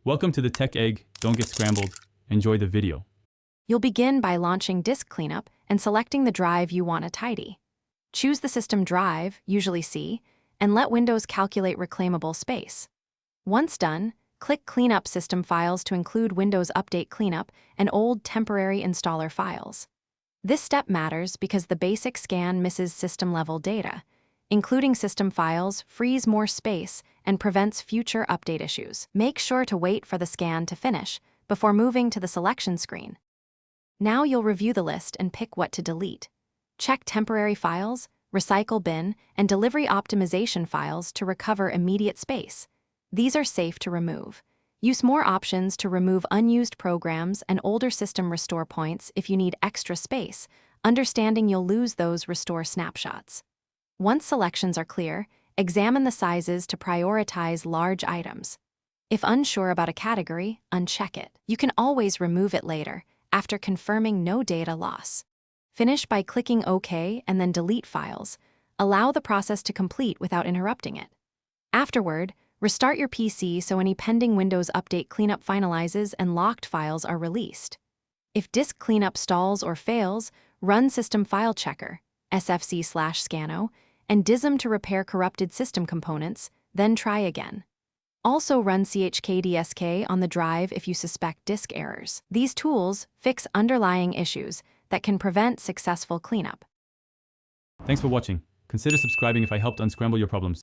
Welcome to the Tech Egg. Don't get scrambled. Enjoy the video. You'll begin by launching Disk Cleanup and selecting the drive you want to tidy. Choose the system drive, usually C, and let Windows calculate reclaimable space. Once done, click Cleanup System Files to include Windows Update Cleanup and old temporary installer files. This step matters because the basic scan misses system-level data. Including system files frees more space and prevents future update issues. Make sure to wait for the scan to finish before moving to the selection screen. Now you'll review the list and pick what to delete. Check temporary files, recycle bin, and delivery optimization files to recover immediate space. These are safe to remove. Use more options to remove unused programs and older system restore points if you need extra space, understanding you'll lose those restore snapshots. Once selections are clear, examine the sizes to prioritize large items. If unsure about a category, uncheck it. You can always remove it later, after confirming no data loss. Finish by clicking OK and then delete files. Allow the process to complete without interrupting it. Afterward, restart your PC so any pending Windows Update cleanup finalizes and locked files are released. If disk cleanup stalls or fails, run System File Checker, sfc/scano, and dism to repair corrupted system components, then try again. Also run chkdsk on the drive if you suspect disk errors. These tools fix underlying issues that can prevent successful cleanup. Thanks for watching. Consider subscribing if I helped unscramble your problems.